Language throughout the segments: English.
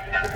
What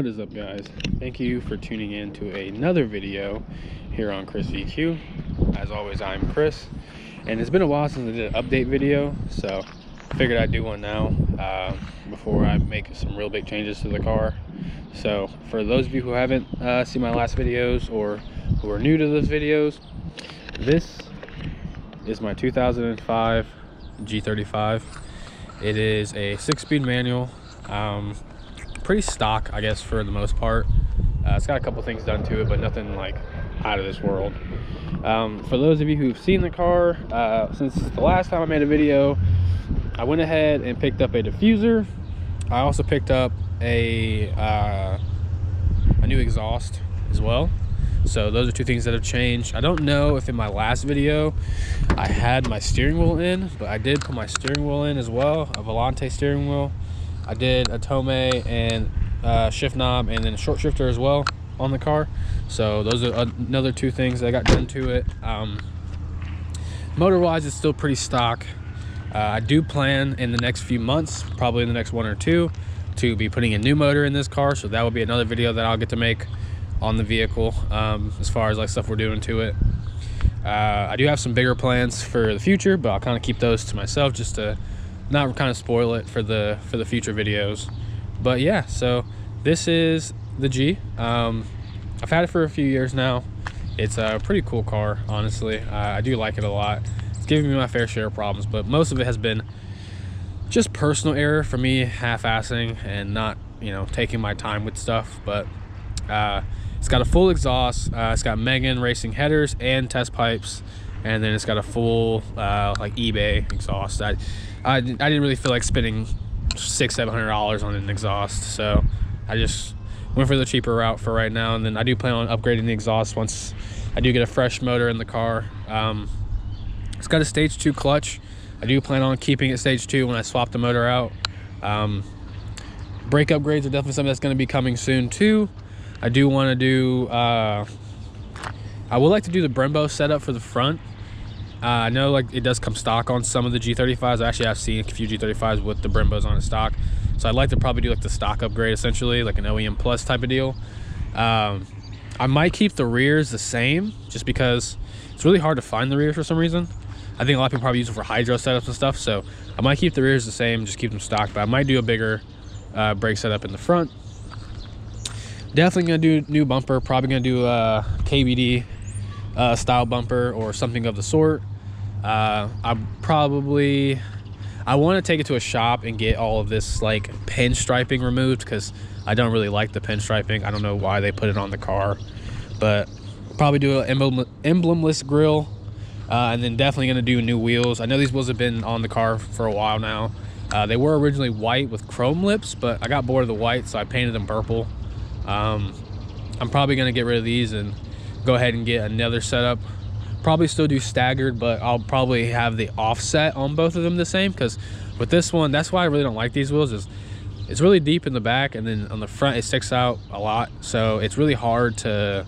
is up, guys? Thank you for tuning in to another video here on Chris VQ. As always, I'm Chris, and it's been a while since I did an update video, so I figured I'd do one now before I make some real big changes to the car. So for those of you who haven't seen my last videos or who are new to those videos, this is my 2005 G35. It is a 6-speed manual. Pretty stock, I guess, for the most part. It's got a couple things done to it, but nothing like out of this world. For those of you who've seen the car, since the last time I made a video, I went ahead and picked up a diffuser. I also picked up a new exhaust as well. So those are two things that have changed. I don't know if in my last video I had my steering wheel in, but I did put my steering wheel in as well, a Volante steering wheel. I did a Tomei and shift knob and then a short shifter as well on the car. So those are another two things that I got done to it. Motor wise, it's still pretty stock. I do plan in the next few months, probably in the next 1 or 2, to be putting a new motor in this car. So that will be another video that I'll get to make on the vehicle, as far as like stuff we're doing to it. I do have some bigger plans for the future, but I'll kind of keep those to myself just to not kind of spoil it for the future videos. But yeah, so this is the G. I've had it for a few years now. It's a pretty cool car, honestly. I do like it a lot. It's giving me my fair share of problems, but most of it has been just personal error for me, half-assing and not, you know, taking my time with stuff. But it's got a full exhaust. It's got Megan racing headers and test pipes, and then it's got a full like eBay exhaust. I didn't really feel like spending $600-700 on an exhaust, so I just went for the cheaper route for right now. And then I do plan on upgrading the exhaust once I do get a fresh motor in the car. It's got a stage 2 clutch. I do plan on keeping it stage 2 when I swap the motor out. Brake upgrades are definitely something that's going to be coming soon too. I do want to do I would like to do the Brembo setup for the front. I know like it does come stock on some of the G35s. I actually have seen a few G35s with the Brembos on it stock. So I'd like to probably do like the stock upgrade, essentially, like an OEM Plus type of deal. I might keep the rears the same just because it's really hard to find the rears for some reason. I think a lot of people probably use it for hydro setups and stuff. So I might keep the rears the same, just keep them stock, but I might do a bigger brake setup in the front. Definitely gonna do new bumper, probably gonna do a KBD style bumper or something of the sort. I want to take it to a shop and get all of this like pinstriping removed, because I don't really like the pinstriping. I don't know why they put it on the car, but probably do an emblemless grille, and then definitely going to do new wheels. I know these wheels have been on the car for a while now. They were originally white with chrome lips, but I got bored of the white, so I painted them purple. I'm probably going to get rid of these and go ahead and get another setup. Probably still do staggered, but I'll probably have the offset on both of them the same, because with this one, that's why I really don't like these wheels, is it's really deep in the back, and then on the front it sticks out a lot, so it's really hard to,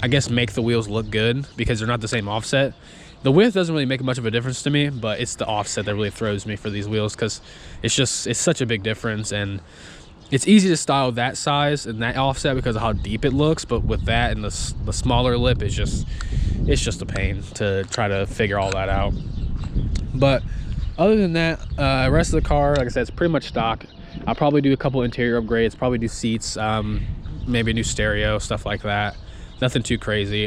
I guess, make the wheels look good because they're not the same offset. The width doesn't really make much of a difference to me, but it's the offset that really throws me for these wheels, because it's such a big difference. And it's easy to style that size and that offset because of how deep it looks, but with that and the smaller lip, it's just a pain to try to figure all that out. But other than that, rest of the car, like I said, it's pretty much stock. I'll probably do a couple interior upgrades, probably do seats, maybe a new stereo, stuff like that. Nothing too crazy.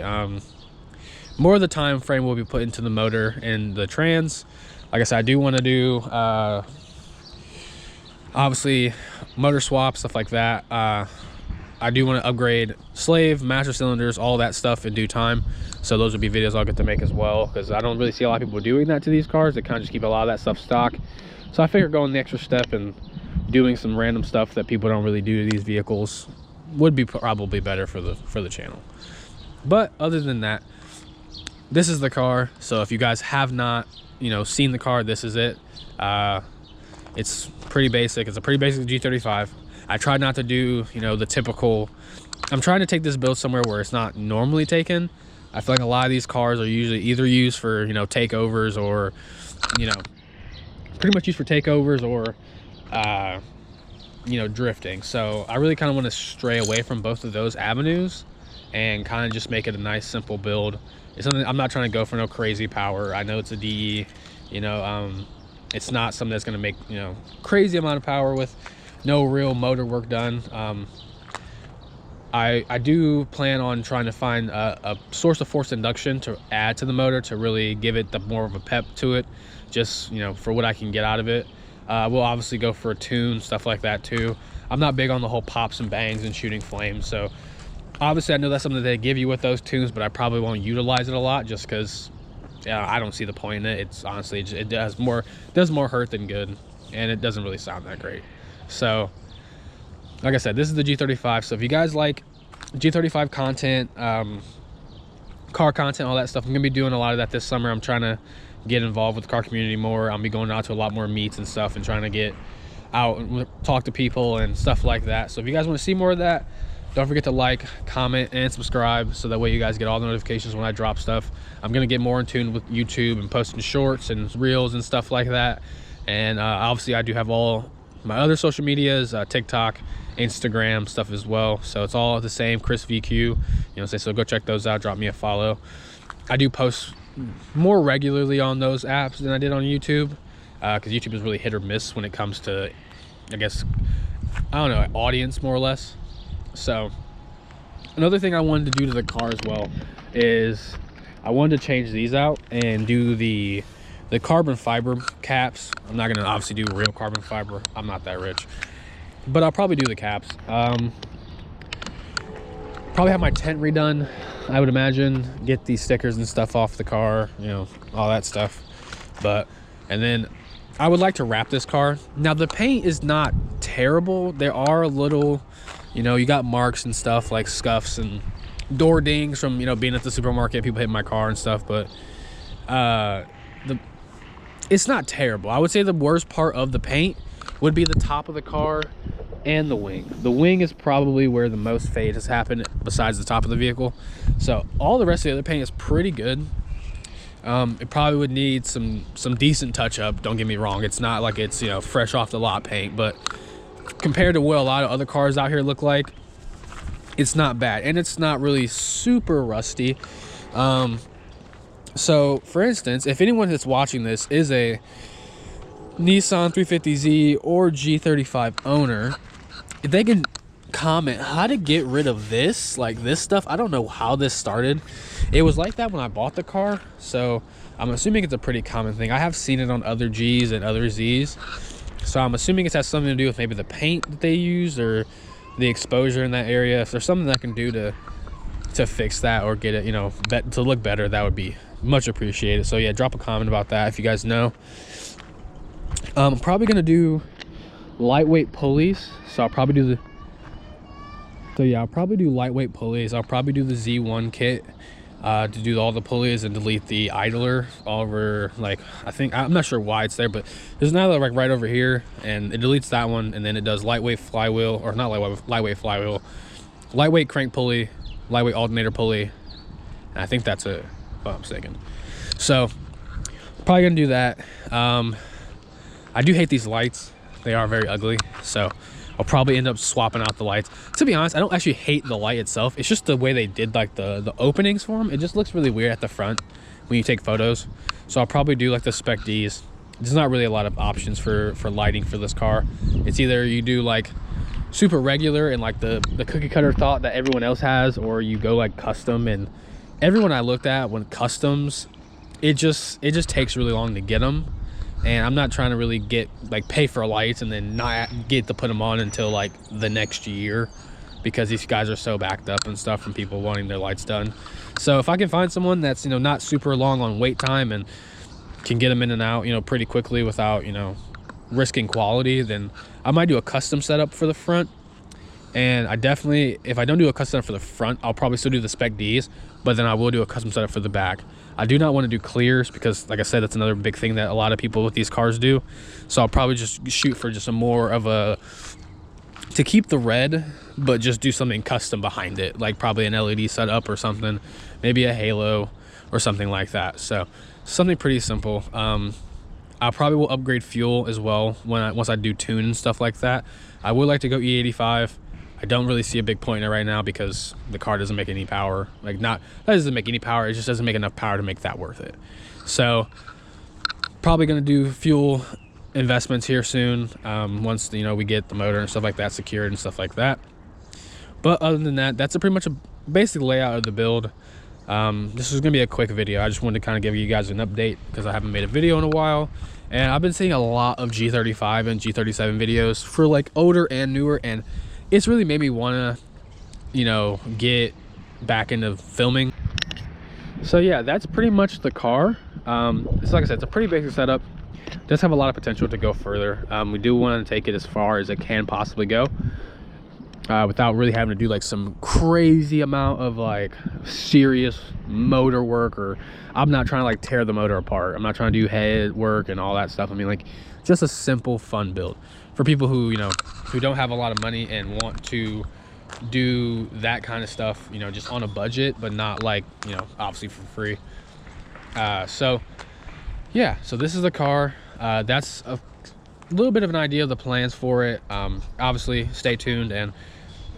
More of the time frame will be put into the motor and the trans. Like I said, I do want to do obviously motor swap, stuff like that. I do want to upgrade slave, master cylinders, all that stuff in due time. So those would be videos I'll get to make as well, because I don't really see a lot of people doing that to these cars. They kind of just keep a lot of that stuff stock. So I figure going the extra step and doing some random stuff that people don't really do to these vehicles would be probably better for the channel. But other than that, this is the car. So if you guys have not, seen the car, this is it. It's pretty basic. It's a pretty basic G35. I try not to do, the typical. I'm trying to take this build somewhere where it's not normally taken. I feel like a lot of these cars are usually either used for, you know, takeovers, or, you know, pretty much used for takeovers, or you know, drifting. So I really kind of want to stray away from both of those avenues and kind of just make it a nice simple build. It's something, I'm not trying to go for no crazy power. I know it's a DE, you know, it's not something that's going to make, you know, crazy amount of power with no real motor work done. I do plan on trying to find a source of forced induction to add to the motor to really give it the more of a pep to it, just, you know, for what I can get out of it. We'll obviously go for a tune, stuff like that too. I'm not big on the whole pops and bangs and shooting flames, so obviously I know that's something they give you with those tunes, but I probably won't utilize it a lot just because I don't see the point in it. It's honestly, it does more hurt than good, and it doesn't really sound that great. So like I said, this is the G35, so if you guys like G35 content, car content, all that stuff, I'm gonna be doing a lot of that this summer. I'm trying to get involved with the car community more. I'll be going out to a lot more meets and stuff and trying to get out and talk to people and stuff like that. So if you guys want to see more of that, don't forget to like, comment, and subscribe, so that way you guys get all the notifications when I drop stuff. I'm gonna get more in tune with YouTube and posting shorts and reels and stuff like that. And obviously I do have all my other social medias, TikTok, Instagram stuff as well, so it's all the same, Chris VQ, you know, so go check those out, drop me a follow. I do post more regularly on those apps than I did on YouTube, because YouTube is really hit or miss when it comes to, I guess, I don't know, audience more or less. So another thing I wanted to do to the car as well is I wanted to change these out and do the carbon fiber caps. I'm not gonna obviously do real carbon fiber, I'm not that rich, but I'll probably do the caps. Probably have my tent redone, I would imagine, get these stickers and stuff off the car, you know, all that stuff. And then I would like to wrap this car. Now the paint is not terrible. There are a little, you know, you got marks and stuff like scuffs and door dings from, you know, being at the supermarket, people hitting my car and stuff, but it's not terrible. I would say the worst part of the paint would be the top of the car and the wing. The wing is probably where the most fade has happened besides the top of the vehicle. So all the rest of the other paint is pretty good. It probably would need some decent touch up, don't get me wrong. It's not like it's, you know, fresh off the lot paint, but compared to what a lot of other cars out here look like, it's not bad, and it's not really super rusty. So for instance, if anyone that's watching this is a Nissan 350Z or G35 owner, if they can comment how to get rid of this, like this stuff. I don't know how this started. It was like that when I bought the car, so I'm assuming it's a pretty common thing. I have seen it on other Gs and other Zs, so I'm assuming it has something to do with maybe the paint that they use or the exposure in that area. If there's something that I can do to fix that or get it, you know, to look better, that would be much appreciated. So yeah, drop a comment about that if you guys know. I'm probably gonna do lightweight pulleys, so I'll probably do lightweight pulleys. I'll probably do the Z1 kit to do all the pulleys and delete the idler all over, like, I think, I'm not sure why it's there, but there's another like right over here, and it deletes that one, and then it does lightweight flywheel, or not lightweight flywheel, lightweight crank pulley, lightweight alternator pulley, and I think that's it, if I'm mistaken. So probably gonna do that. I do hate these lights. They are very ugly, so I'll probably end up swapping out the lights. To be honest, I don't actually hate the light itself. It's just the way they did like the openings for them. It just looks really weird at the front when you take photos. So I'll probably do like the Spec Ds. There's not really a lot of options for lighting for this car. It's either you do like super regular and like the cookie cutter thought that everyone else has, or you go like custom. And everyone I looked at when customs, it just takes really long to get them. And I'm not trying to really pay for lights and then not get to put them on until like the next year, because these guys are so backed up and stuff from people wanting their lights done. So if I can find someone that's, you know, not super long on wait time and can get them in and out, you know, pretty quickly without, you know, risking quality, then I might do a custom setup for the front. And I definitely, if I don't do a custom setup for the front, I'll probably still do the Spec Ds, but then I will do a custom setup for the back. I do not want to do clears because, like I said, that's another big thing that a lot of people with these cars do. So I'll probably just shoot for just a more of a, to keep the red, but just do something custom behind it, like probably an LED setup or something, maybe a halo or something like that. So something pretty simple. I probably will upgrade fuel as well once I do tune and stuff like that. I would like to go E85. I don't really see a big point in it right now because the car doesn't make any power. That doesn't make any power, it just doesn't make enough power to make that worth it. So probably gonna do fuel investments here soon, once we get the motor and stuff like that secured and stuff like that. But other than that, that's pretty much a basic layout of the build. This is gonna be a quick video. I just wanted to kind of give you guys an update because I haven't made a video in a while, and I've been seeing a lot of G35 and G37 videos for like older and newer, and it's really made me want to get back into filming. So yeah, that's pretty much the car. It's like I said, it's a pretty basic setup. It does have a lot of potential to go further. We do want to take it as far as it can possibly go, without really having to do like some crazy amount of like serious motor work, or I'm not trying to like tear the motor apart. I'm not trying to do head work and all that stuff. I mean, like, just a simple fun build for people who who don't have a lot of money and want to do that kind of stuff, just on a budget, but not like obviously for free. So yeah, so this is the car. That's a little bit of an idea of the plans for it. Obviously stay tuned, and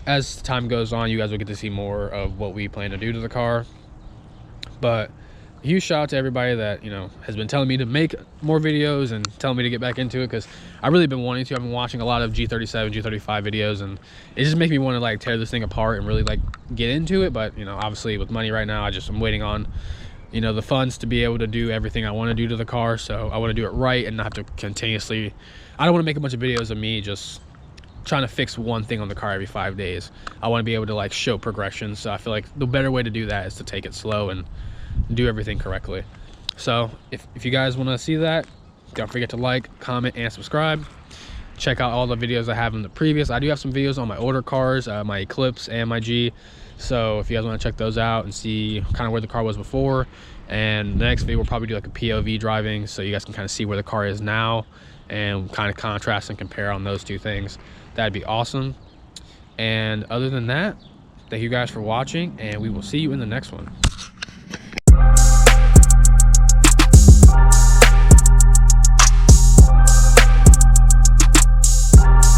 as time goes on, you guys will get to see more of what we plan to do to the car. But a huge shout out to everybody that has been telling me to make more videos and telling me to get back into it, because I've really been wanting to. I've been watching a lot of G37, G35 videos, and it just makes me want to like tear this thing apart and really like get into it. But obviously with money right now, I'm waiting on the funds to be able to do everything I want to do to the car. So I want to do it right and not have to continuously, I don't want to make a bunch of videos of me just trying to fix one thing on the car every 5 days. I want to be able to like show progression. So I feel like the better way to do that is to take it slow and do everything correctly. So if you guys want to see that, don't forget to like, comment, and subscribe. Check out all the videos I have in the previous. I do have some videos on my older cars, my Eclipse and my G. So if you guys want to check those out and see kind of where the car was before, and the next video we'll probably do like a POV driving, so you guys can kind of see where the car is now and kind of contrast and compare on those two things. That'd be awesome. And other than that, thank you guys for watching, and we will see you in the next one.